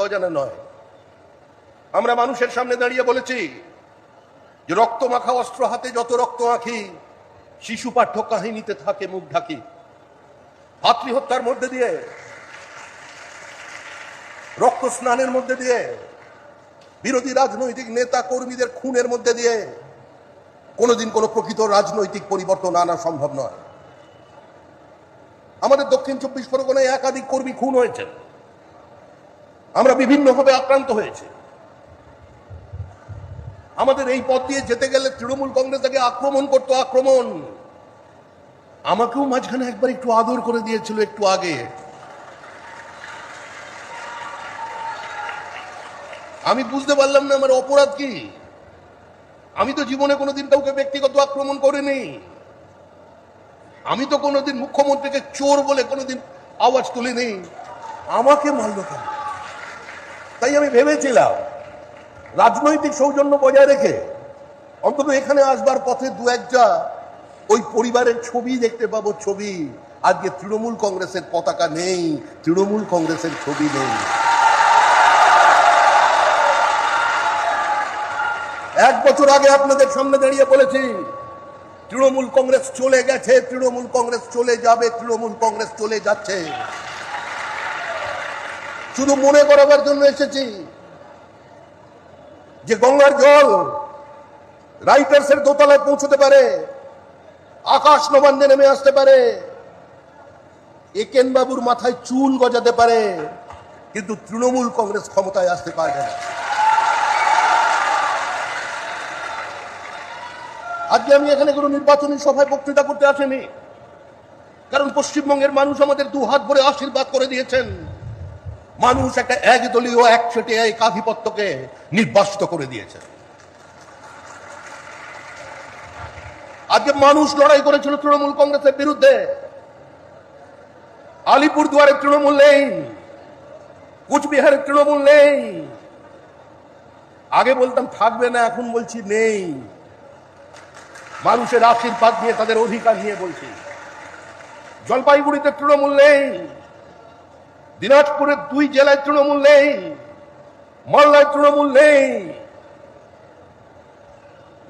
অজানা নয়। আমরা মানুষের সামনে দাঁড়িয়ে বলেছি যে রক্ত মাখা অস্ত্র হাতে যত রক্ত আঁখি, শিশু পাঠ্য কাহিনীতে থাকে মুখ ঢাকি। ভাতৃ হত্যার মধ্যে দিয়ে, রক্ত স্নানের মধ্যে দিয়ে, বিরোধী রাজনৈতিক নেতা কর্মীদের খুনের মধ্যে দিয়ে কোনোদিন কোনো প্রকৃত রাজনৈতিক পরিবর্তন আনা সম্ভব নয়। আমাদের দক্ষিণ 24 পরগনায় একাধিক কর্মী খুন হয়েছে, আমরা বিভিন্নভাবে আক্রান্ত হয়েছে। আমাদের এই পথ দিয়ে যেতে গেলে তৃণমূল কংগ্রেস তাকে আক্রমণ করতো, আক্রমণ। আমাকেও মাঝখানে একবার একটু আদর করে দিয়েছিল একটু আগে। আমি বুঝতে পারলাম না আমার অপরাধ কি। আমি তো জীবনে কোনোদিন কাউকে ব্যক্তিগত আক্রমণ করিনি। আমি তো কোনোদিন মুখ্যমন্ত্রীকে চোর বলে কোনোদিন আওয়াজ তুলিনি। আমাকে মারল কেন? তাই আমি ভেবেছিলাম রাজনৈতিক সৌজন্য বজায় রেখে অন্তত এখানে আসবার পথে দু একটা ওই পরিবারের ছবি দেখতে পাবো। ছবি আজকে তৃণমূল কংগ্রেসের পতাকা নেই, তৃণমূল কংগ্রেসের ছবি নেই। এক বছর আগে আপনাদের সামনে দাঁড়িয়ে বলেছি তৃণমূল কংগ্রেস চলে গেছে, তৃণমূল কংগ্রেস চলে যাবে, তৃণমূল কংগ্রেস চলে যাচ্ছে। শুধু মনে করাবার জন্য এসেছি যে গঙ্গার জল রাইটার্সের দোতলায় পৌঁছতে পারে, আকাশ নবান্নে নেমে আসতে পারে, একেন বাবুর মাথায় চুল গজাতে পারে, কিন্তু তৃণমূল কংগ্রেস ক্ষমতায় আসতে পারবে না। আজকে আমি এখানে কোনো নির্বাচনী সভায় বক্তৃতা করতে আসিনি, কারণ পশ্চিমবঙ্গের মানুষ আমাদের দু হাত ভরে আশীর্বাদ করে দিয়েছেন। মানুষ একটা একদলীয় একচেটিয়া একাধিপত্যকে নির্বাসিত করে দিয়েছে। আজকে মানুষ লড়াই করেছিল তৃণমূল কংগ্রেসের বিরুদ্ধে। আলিপুরদুয়ারে তৃণমূল নেই, কুচবিহারের তৃণমূল নেই। আগে বলতাম থাকবে না, এখন বলছি নেই। মানুষের আশীর্বাদ নিয়ে, তাদের অধিকার নিয়ে বলছি। জলপাইগুড়িতে তৃণমূল নেই, দিনাজপুরের 2 জেলায় তৃণমূল নেই, মালদায় তৃণমূল নেই।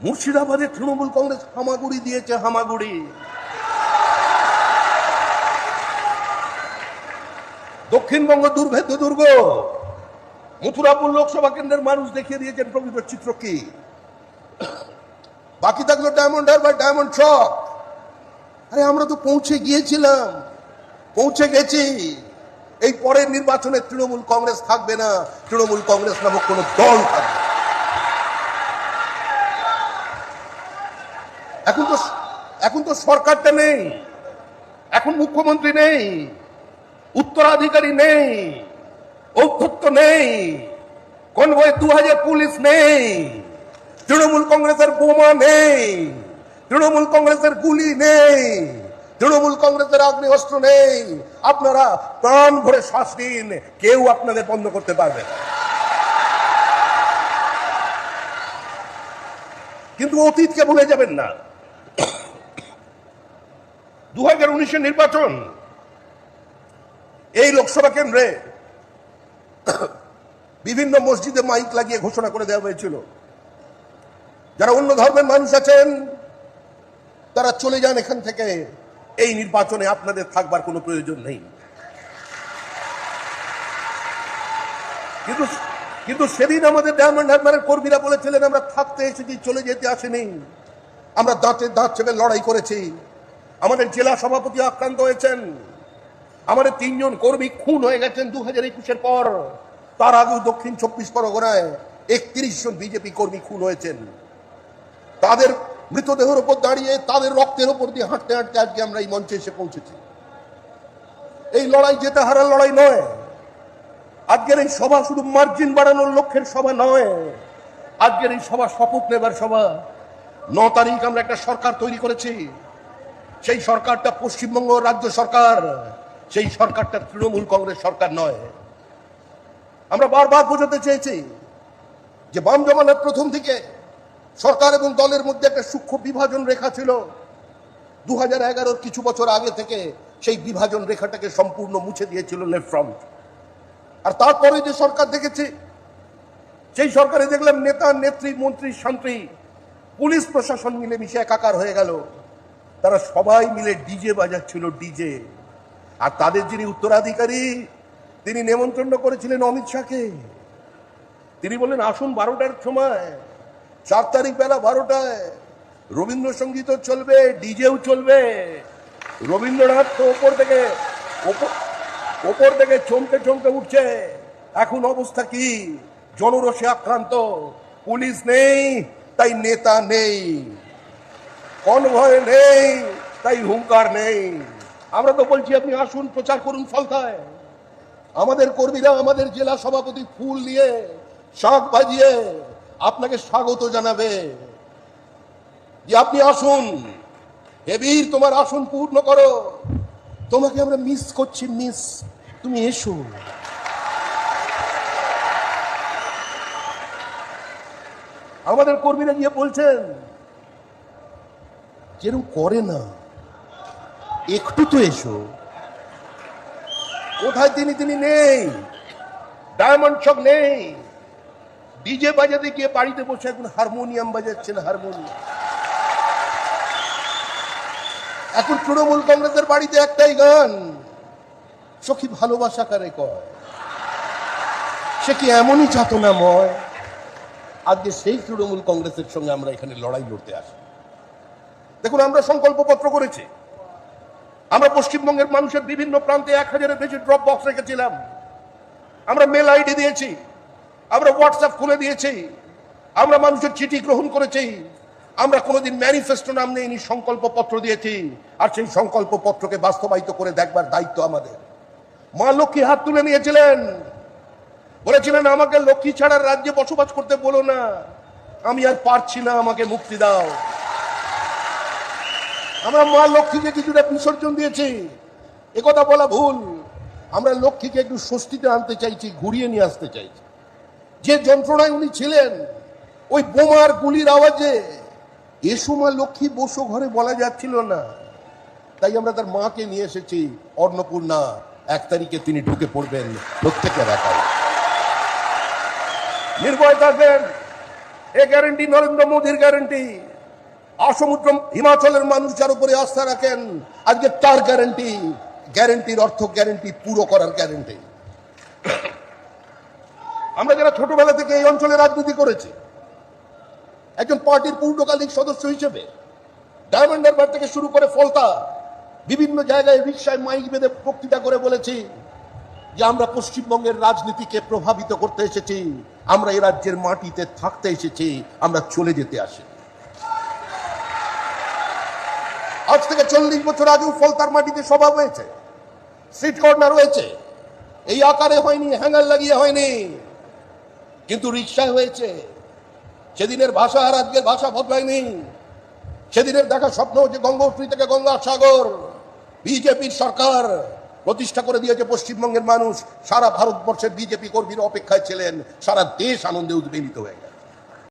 মুর্শিদাবাদে তৃণমূল কংগ্রেস হামাগুড়ি দিয়েছে, হামাগুড়ি। দক্ষিণবঙ্গ দুর্ভেদ্য দুর্গ। মথুরাপুর লোকসভা কেন্দ্রের মানুষ দেখিয়ে দিয়েছেন প্রকৃত চিত্র কি। বাকি থাকলো ডায়মন্ড হারবার, ডায়মন্ড চক। আরে আমরা তো পৌঁছে গিয়েছিলাম, পৌঁছে গেছি। এই পরের নির্বাচনে তৃণমূল কংগ্রেস থাকবে না, তৃণমূল কংগ্রেস নামক কোন দল থাকবে। এখন তো সরকারটা নেই, এখন মুখ্যমন্ত্রী নেই, উত্তরাধিকারী নেই, ঔদ্ধত্য নেই, কনভয় 2000 পুলিশ নেই, তৃণমূল কংগ্রেসের বোমা নেই, তৃণমূল কংগ্রেসের গুলি নেই, তৃণমূল কংগ্রেসের আগ্নেয়াস্ত্র নেই। আপনারা প্রাণ ভরে শ্বাস নিন, কেউ আপনাদের বন্ধ করতে পারবে না। কিন্তু অতীতকে ভুলে যাবেন না। 2019-এর নির্বাচন, এই লোকসভা কেন্দ্রে বিভিন্ন মসজিদে মাইক লাগিয়ে ঘোষণা করে দেওয়া হয়েছিল, যারা অন্য ধর্মের মানুষ আছেন তারা চলে যান এখান থেকে, এই নির্বাচনে আপনাদের থাকবার কোনো প্রয়োজন নেই। কিন্তু সেদিন আমাদের ডায়মন্ড হারবারের কর্মীরা বলেছিলেন আমরা থাকতে এসেছি, চলে যেতে আসেনি। আমরা দাঁতে দাঁত চেপে লড়াই করেছি। আমাদের জেলা সভাপতি আক্রান্ত হয়েছেন, আমাদের 3 জন কর্মী খুন হয়ে গেছেন 2021-এর পর। তার আগেও দক্ষিণ 24 পরগনায় 31 জন বিজেপি কর্মী খুন হয়েছেন। তাদের মৃতদেহের উপর দাঁড়িয়ে, তাদের রক্তের উপর দিয়ে হাঁটতে হাঁটতে আজকে আমরা এই মঞ্চে এসে পৌঁছেছি। এই লড়াই জেতা হারার লড়াই নয়। আজকের এই সভা শুধু মার্জিন বাড়ানোর লক্ষ্যের সভা নয়। আজকের এই সভা শপথ নেবার সভা। 9 তারিখ আমরা একটা সরকার তৈরি করেছি। সেই সরকারটা পশ্চিমবঙ্গ রাজ্য সরকার, সেই সরকারটা তৃণমূল কংগ্রেস সরকার নয়। আমরা বারবার বোঝাতে চেয়েছি যে বাম জমানার প্রথম থেকে সরকার এবং দলের মধ্যে একটা সূক্ষ্ম বিভাজন রেখা ছিল। 2011-র কিছু বছর আগে থেকে সেই বিভাজন রেখাটাকে সম্পূর্ণ মুছে দিয়েছিল লেফট ফ্রন্ট। আর তারপরে যে সরকার দেখেছে, সেই সরকারে দেখলাম নেতা নেত্রী মন্ত্রী শান্ত্রী পুলিশ প্রশাসন মিলে মিশে একাকার হয়ে গেল। তারা সবাই মিলে ডিজে বাজাচ্ছিল, ডিজে। আর তাদের যিনি উত্তরাধিকারী, তিনি নেমন্তন্ন করেছিলেন অমিত শাহকে। তিনি বললেন আসুন 12টার সময়, 4 তারিখ বেলা 12টায় রবীন্দ্রসঙ্গীতও চলবে, ডিজেও চলবে। রবীন্দ্রনাথ তো ওপর থেকে চমকে চমকে উঠছে। এখন অবস্থা কি? জনরোষে আক্রান্ত, পুলিশ নেই তাই নেতা নেই, কনভয় নেই তাই হুঙ্কার নেই। আমরা তো বলছি আপনি আসুন, প্রচার করুন ফলতায়। আমাদের কর্মীরা আমাদের জেলা সভাপতি ফুল নিয়ে, শাঁখ বাজিয়ে আপনাকে স্বাগত জানাবে যে আপনি আসুন, হে বীর তোমার আসন পূর্ণ করো, তোমাকে আমরা মিস করছি, মিস, তুমি এসো। আমাদের কর্মীরা গিয়ে বলছেন যেরকম করে না, একটু তো এসো। কোথায় তিনি নেই, ডায়মন্ড চক নেই, ডিজে বাজাতে গিয়ে বাড়িতে বসে এখন হারমোনিয়াম বাজাচ্ছেন, হারমোনিয়াম। এখন তৃণমূল কংগ্রেসের বাড়িতে একটাই গান, সখী ভালোবাসা কারে কয়। সে কি এমনই যাতনাময়? আজকে সেই তৃণমূল কংগ্রেসের সঙ্গে আমরা এখানে লড়াই লড়তে আসি। দেখুন, আমরা সংকল্পপত্র করেছি, আমরা পশ্চিমবঙ্গের মানুষের বিভিন্ন প্রান্তে 1000-এর বেশি ড্রপ বক্স রেখেছিলাম, আমরা মেল আইডি দিয়েছি, আমরা হোয়াটসঅ্যাপ খুলে দিয়েছি, আমরা মানুষের চিঠি গ্রহণ করেছি, আমরা কোনোদিন ম্যানিফেস্টো নাম নেইনি, সংকল্পপত্র দিয়েছি। আর সেই সংকল্পপত্রকে বাস্তবায়িত করে দেখবার দায়িত্ব আমাদের। মা লক্ষ্মী হাত তুলে নিয়েছিলেন, বলেছিলেন আমাকে লক্ষ্মী ছাড়ার রাজ্যে বসবাস করতে বলো না, আমি আর পারছি না, আমাকে মুক্তি দাও। আমরা মা লক্ষ্মীকে কিছুটা বিসর্জন দিয়েছি, একথা বলা ভুল। আমরা লক্ষ্মীকে একটু স্বস্তিতে আনতে চাইছি, ঘুরিয়ে নিয়ে আসতে চাইছি। যে যন্ত্রণায় উনি ছিলেন, ওই বোমার গুলির আওয়াজে এসো মা লক্ষ্মী বসো ঘরে বলা যাচ্ছিল না, তাই আমরা তার মাকে নিয়ে এসেছি। অন্নপূর্ণা 1 তারিখে তিনি ঢুকে পড়বেন প্রত্যেকের একাই। নির্ভয় থাকবেন, এ গ্যারেন্টি নরেন্দ্র মোদীর গ্যারেন্টি। অসমুদ্র হিমাচলের মানুষ যার উপরে আস্থা রাখেন, আজকে তার গ্যারেন্টি। গ্যারেন্টির অর্থ গ্যারেন্টি পুরো করার গ্যারেন্টি। আমরা যারা ছোটবেলা থেকে এই অঞ্চলে রাজনীতি করেছি, একজন পার্টির পূর্ণকালিক সদস্য হিসেবে ডায়মন্ড হারবার থেকে শুরু করে ফলতা বিভিন্ন জায়গায় রিক্সায় মাইক বেঁধে বক্তৃতা করে বলেছি যে আমরা পশ্চিমবঙ্গের রাজনীতিকে প্রভাবিত করতে এসেছি, আমরা এই রাজ্যের মাটিতে থাকতে এসেছি, আমরা চলে যেতে আসি। আজ থেকে 40 বছর আগেও ফলতার মাটিতে সভা হয়েছে, স্ট্রিট কর্নার হয়েছে। এই আকারে হয়নি, হ্যাঙ্গার লাগিয়ে হয়নি, কিন্তু রিক্সায় হয়েছে। সেদিনের ভাষা আর আজকের ভাষা বদলায়নি। সেদিনের দেখা স্বপ্ন যে গঙ্গোত্রী থেকে গঙ্গাসাগর বিজেপির সরকার প্রতিষ্ঠা করে দিয়েছে পশ্চিমবঙ্গের মানুষ। সারা ভারতবর্ষের বিজেপি কর্মীরা অপেক্ষায় ছিলেন, সারা দেশ আনন্দে উদ্বেলিত হয়ে গেছে।